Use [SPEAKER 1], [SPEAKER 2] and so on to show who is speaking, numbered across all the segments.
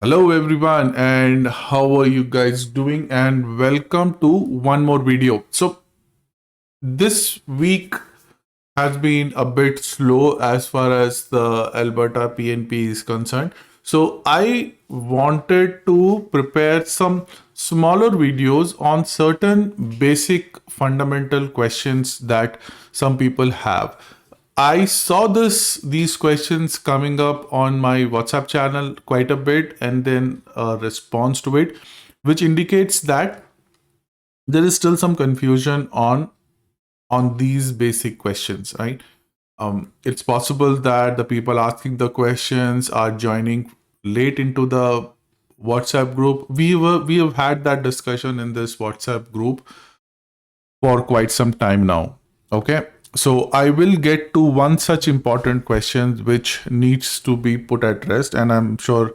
[SPEAKER 1] Hello everyone, and how are you guys doing? And welcome to one more video. So this week has been a bit slow as far as the Alberta PNP is concerned. So I wanted to prepare some smaller videos on certain basic fundamental questions that some people have. I saw these questions coming up on my WhatsApp channel quite a bit, and then a response to it, which indicates that there is still some confusion on these basic questions, right? It's possible that the people asking the questions are joining late into the WhatsApp group. We have had that discussion in this WhatsApp group for quite some time now. Okay. So I will get to one such important question which needs to be put at rest. And I'm sure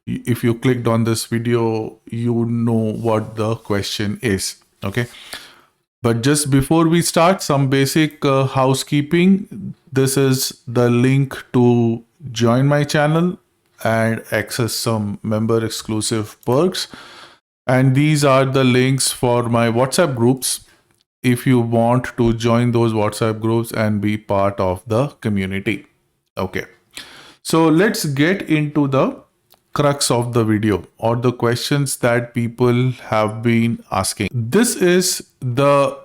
[SPEAKER 1] if you clicked on this video, you know what the question is. Okay. But just before we start, some basic housekeeping. This is the link to join my channel and access some member exclusive perks. And these are the links for my WhatsApp groups if you want to join those WhatsApp groups and be part of the community. Okay. So let's get into the crux of the video or the questions that people have been asking. This is the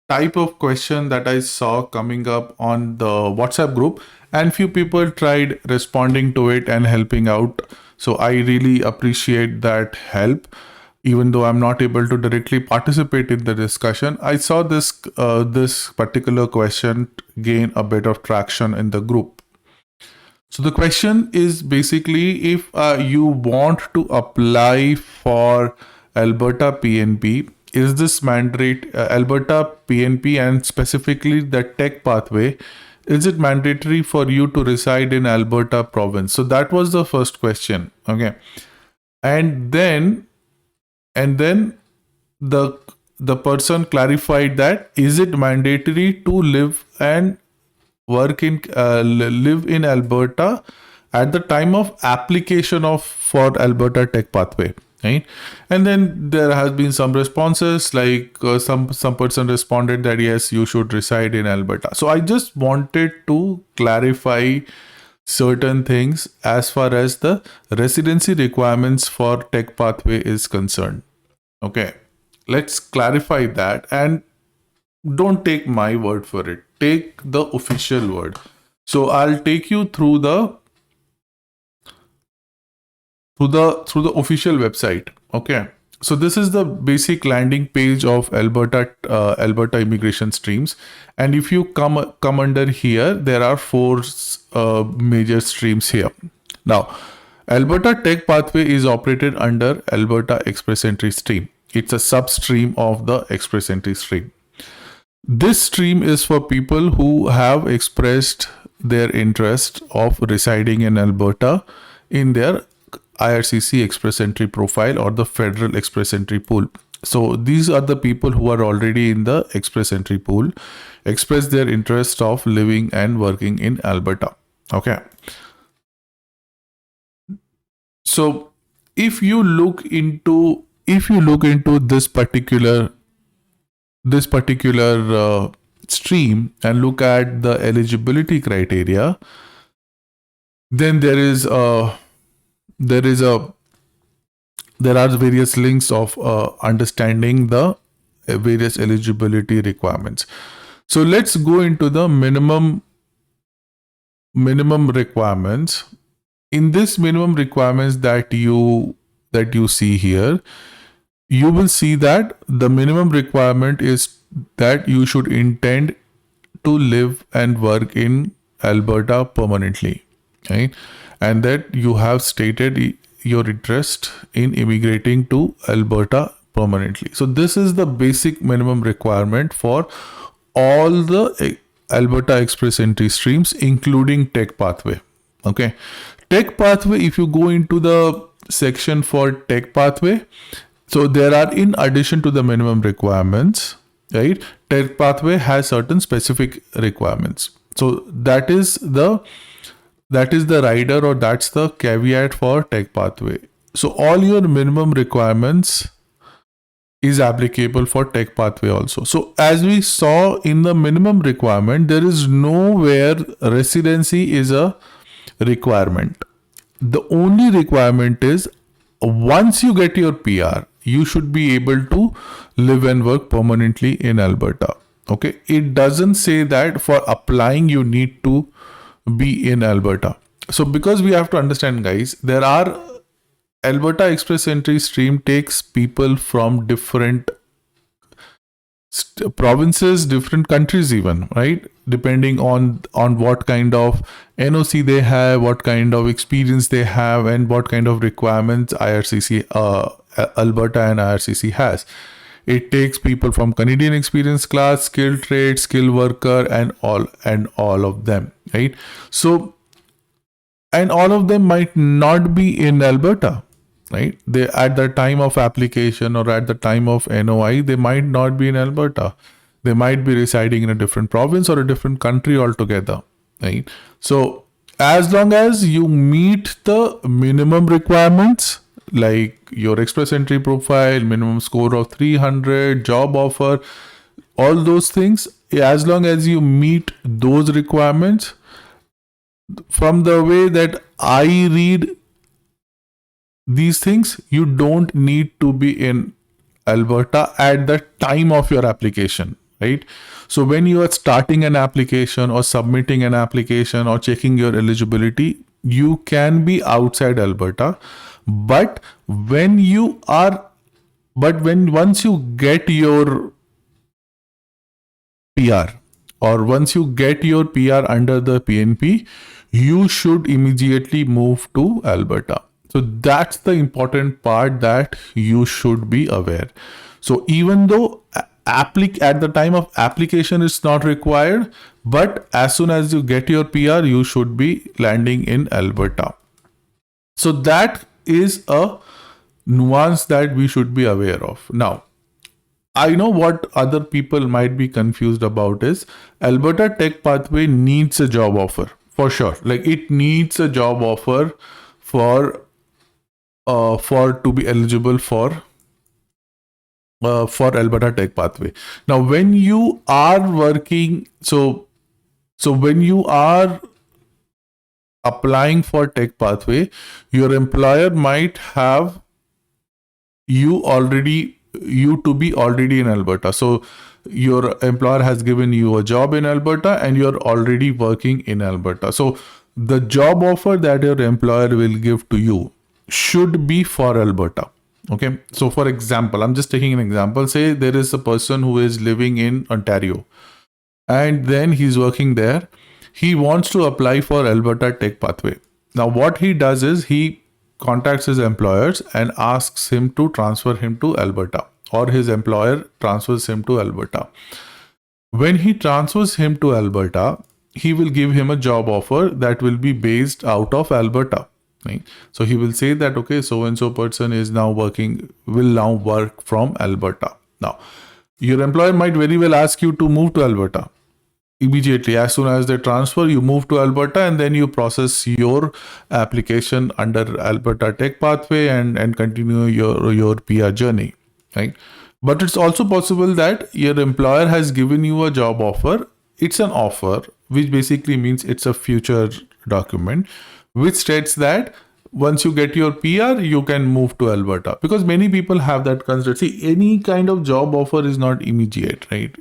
[SPEAKER 1] type of question that I saw coming up on the WhatsApp group, and few people tried responding to it and helping out. So I really appreciate that help. Even though I'm not able to directly participate in the discussion, I saw this particular question gain a bit of traction in the group. So the question is basically, if you want to apply for Alberta PNP, is this mandate Alberta PNP and specifically the tech pathway, is it mandatory for you to reside in Alberta province? So that was the first question. Okay. And then the person clarified that, is it mandatory to live and work in live in Alberta at the time of application of for Alberta Tech Pathway, right? And then there has been some responses, like some person responded that yes, you should reside in Alberta. So I just wanted to clarify certain things as far as the residency requirements for Tech Pathway is concerned. Okay, let's clarify that, and don't take my word for it. Take the official word. So I'll take you through the official website. Okay. So this is the basic landing page of Alberta immigration streams, and if you come under here, there are four major streams here. Now, Alberta Tech Pathway is operated under Alberta Express Entry stream. It's a substream of the Express Entry stream. This stream is for people who have expressed their interest of residing in Alberta in their Ircc Express Entry profile or the Federal Express Entry pool. So these are the people who are already in the Express Entry pool, express their interest of living and working in Alberta. Okay. So if you look into this particular stream and look at the eligibility criteria, then there are various links of understanding the various eligibility requirements. So let's go into the minimum requirements. In this minimum requirements that you see here, you will see that the minimum requirement is that you should intend to live and work in Alberta permanently, right? And that you have stated your interest in immigrating to Alberta permanently. So this is the basic minimum requirement for all the Alberta Express Entry streams, including Tech Pathway. Okay. Tech Pathway, if you go into the section for Tech Pathway, so there are, in addition to the minimum requirements, right, Tech Pathway has certain specific requirements. So that is the That is the rider, or that's the caveat for tech pathway. So all your minimum requirements is applicable for tech pathway also. So as we saw in the minimum requirement, there is nowhere residency is a requirement. The only requirement is once you get your PR, you should be able to live and work permanently in Alberta. Okay, it doesn't say that for applying you need to be in Alberta. So because we have to understand, guys, there are Alberta Express Entry stream takes people from different provinces, different countries, even, right? Depending on what kind of NOC they have, what kind of experience they have, and what kind of requirements Ircc, Alberta and Ircc has. It takes people from Canadian experience class, skilled trade, skilled worker, and all of them, right? So, and all of them might not be in Alberta, right? They at the time of application or at the time of NOI, they might not be in Alberta. They might be residing in a different province or a different country altogether, right? So as long as you meet the minimum requirements, like your express entry profile, minimum score of 300, job offer, all those things, as long as you meet those requirements, from the way that I read these things, you don't need to be in Alberta at the time of your application, right? So when you are starting an application or submitting an application or checking your eligibility, you can be outside Alberta. But when you are, once you get your PR, or once you get your PR under the PNP, you should immediately move to Alberta. So that's the important part that you should be aware. So even though at the time of application is not required, but as soon as you get your PR, you should be landing in Alberta. So that is a nuance that we should be aware of. Now, I know what other people might be confused about is Alberta Tech Pathway needs a job offer for sure. Like it needs a job offer for to be eligible for Alberta Tech Pathway. Now, when you are working, so when you are applying for Tech Pathway, your employer might have you to be already in Alberta. So your employer has given you a job in Alberta and you're already working in Alberta. So the job offer that your employer will give to you should be for Alberta. Okay. So for example, I'm just taking an example. Say there is a person who is living in Ontario and then he's working there. He wants to apply for Alberta Tech Pathway. Now what he does is he contacts his employers and asks him to transfer him to Alberta, or his employer transfers him to Alberta. When he transfers him to Alberta, he will give him a job offer that will be based out of Alberta. Right? So he will say that, okay, so and so person is now will now work from Alberta. Now, your employer might very well ask you to move to Alberta. Immediately, as soon as they transfer, you move to Alberta and then you process your application under Alberta Tech Pathway and continue your PR journey, right? But it's also possible that your employer has given you a job offer. It's an offer, which basically means it's a future document, which states that once you get your PR, you can move to Alberta. Because many people have that concept. See, any kind of job offer is not immediate, right?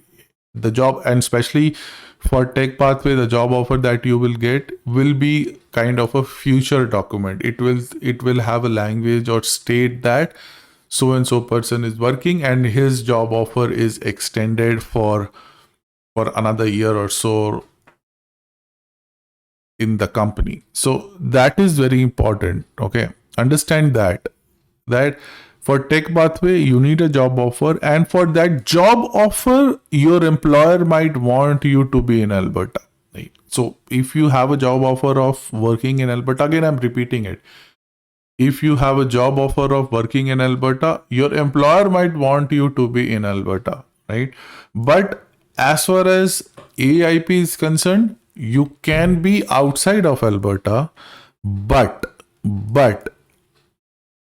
[SPEAKER 1] The job, and especially for Tech Pathway, the job offer that you will get will be kind of a future document. It will have a language or state that so and so person is working and his job offer is extended for another year or so in the company. So that is very important. Okay, understand that for Tech Pathway, you need a job offer, and for that job offer, your employer might want you to be in Alberta. Right? So if you have a job offer of working in Alberta, again, I'm repeating it. If you have a job offer of working in Alberta, your employer might want you to be in Alberta, right? But as far as Aaip is concerned, You can be outside of Alberta, but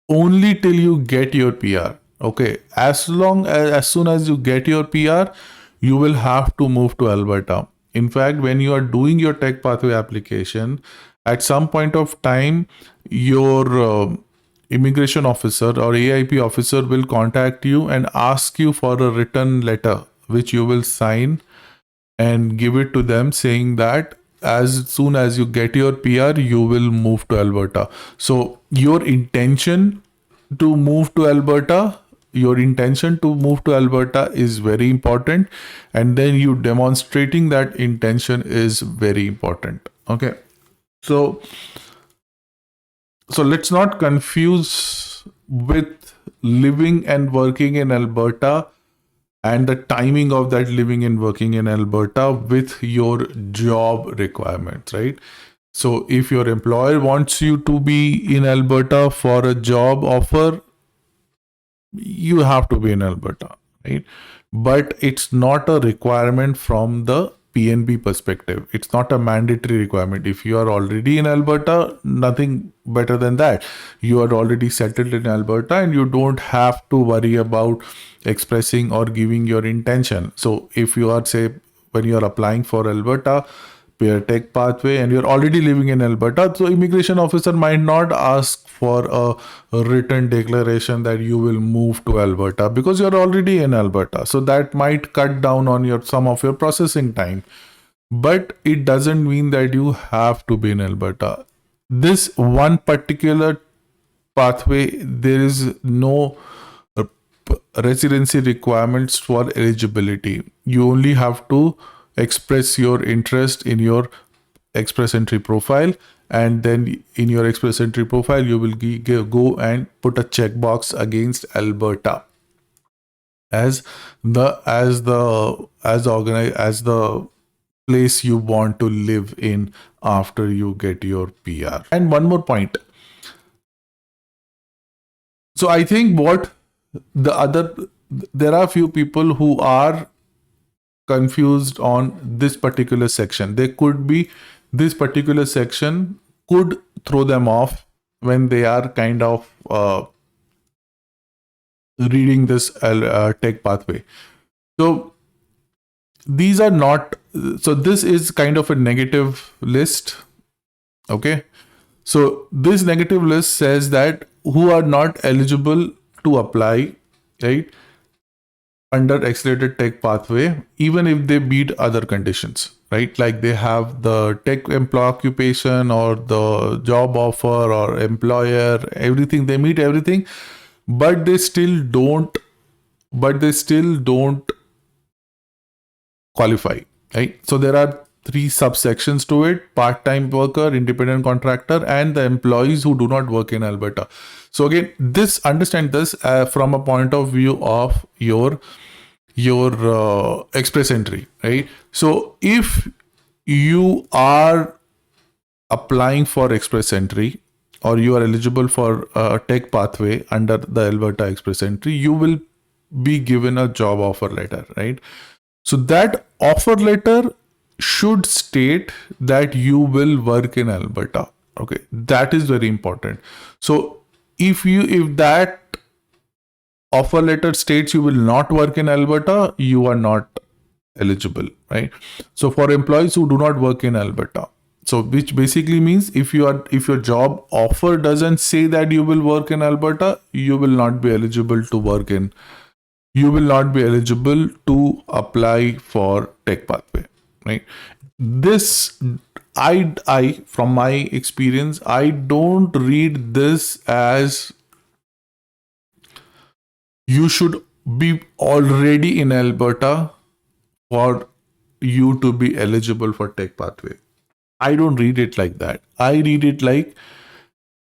[SPEAKER 1] only till you get your PR. Okay, as soon as you get your PR, you will have to move to Alberta. In fact, when you are doing your tech pathway application, at some point of time, your immigration officer or AIP officer will contact you and ask you for a written letter, which you will sign and give it to them, saying that as soon as you get your PR, you will move to Alberta. So your intention to move to Alberta, is very important, and then you demonstrating that intention is very important. Okay, so let's not confuse with living and working in Alberta and the timing of that living and working in Alberta with your job requirements, right? So if your employer wants you to be in Alberta for a job offer, you have to be in Alberta, right? But it's not a requirement from the PNB perspective. It's not a mandatory requirement. If you are already in Alberta, nothing better than that. You are already settled in Alberta and you don't have to worry about expressing or giving your intention. So if you are, say, when you are applying for Alberta tech pathway and you're already living in Alberta, so immigration officer might not ask for a written declaration that you will move to Alberta because you're already in Alberta. So that might cut down on some of your processing time. But it doesn't mean that you have to be in Alberta. This one particular pathway, there is no residency requirements for eligibility. You only have to express your interest in your express entry profile, and then in your express entry profile you will go and put a checkbox against Alberta as the place you want to live in after you get your PR. And one more point. So I think there are few people who are confused on this particular section. This particular section could throw them off when they are kind of reading this tech pathway. So these are not, so this is kind of a negative list. Okay. So this negative list says that who are not eligible to apply, right, under accelerated tech pathway, even if they meet other conditions, right? Like they have the tech employee occupation or the job offer or employer, everything, they meet everything, but they still don't qualify, right? So there are 3 subsections to it: part-time worker, independent contractor, and the employees who do not work in Alberta. So again, understand this from a point of view of your express entry, right? So if you are applying for express entry or you are eligible for a tech pathway under the Alberta express entry, you will be given a job offer letter, right? So that offer letter should state that you will work in Alberta. Okay, that is very important. So if that offer letter states you will not work in Alberta, you are not eligible, right? So for employees who do not work in Alberta, so which basically means if your job offer doesn't say that you will work in Alberta, you will not be eligible to apply for tech pathway, right? This, I from my experience, I don't read this as you should be already in Alberta for you to be eligible for tech pathway. I don't read it like that. I read it like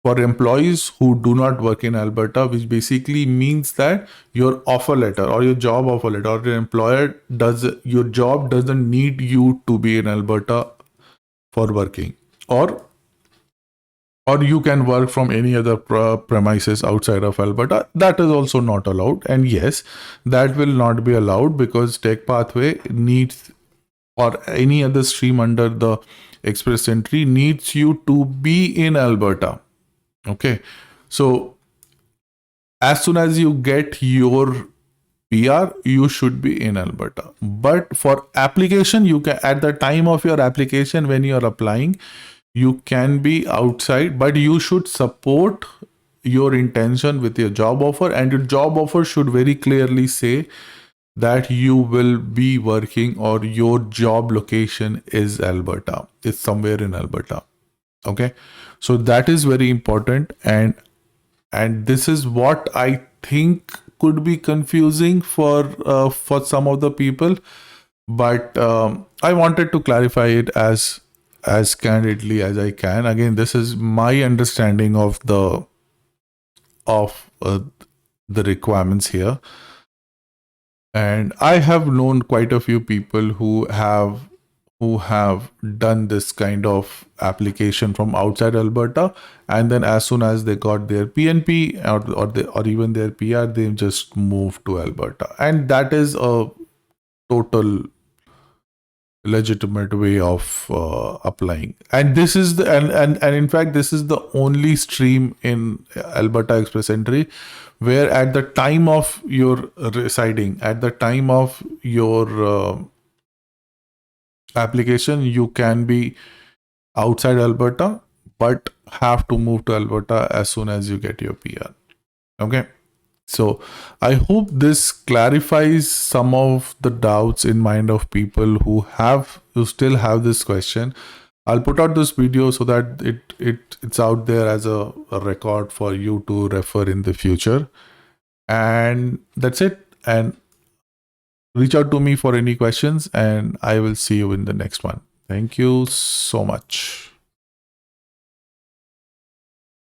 [SPEAKER 1] for employees who do not work in Alberta, which basically means that your offer letter or your job offer letter or your job doesn't need you to be in Alberta for working, or you can work from any other premises outside of Alberta. That is also not allowed. And yes, that will not be allowed because tech pathway needs or any other stream under the express entry needs you to be in Alberta. Okay. So as soon as you get your PR, you should be in Alberta. But for application, you can, at the time of your application, when you are applying, you can be outside, but you should support your intention with your job offer, and your job offer should very clearly say that you will be working or your job location is Alberta. It's somewhere in Alberta. Okay. So that is very important, and this is what I think could be confusing for some of the people, but I wanted to clarify it as candidly as I can. Again, this is my understanding of of uh, the requirements here, and I have known quite a few people who have done this kind of application from outside Alberta, and then as soon as they got their PNP or even their PR, they just moved to Alberta, and that is a total legitimate way of applying. And this is the and in fact this is the only stream in Alberta Express Entry where at the time of your residing, at the time of your application, you can be outside Alberta but have to move to Alberta as soon as you get your PR. Okay. So I hope this clarifies some of the doubts in mind of people who still have this question. I'll put out this video so that it's out there as a record for you to refer in the future. And that's it. And reach out to me for any questions, and I will see you in the next one. Thank you so much.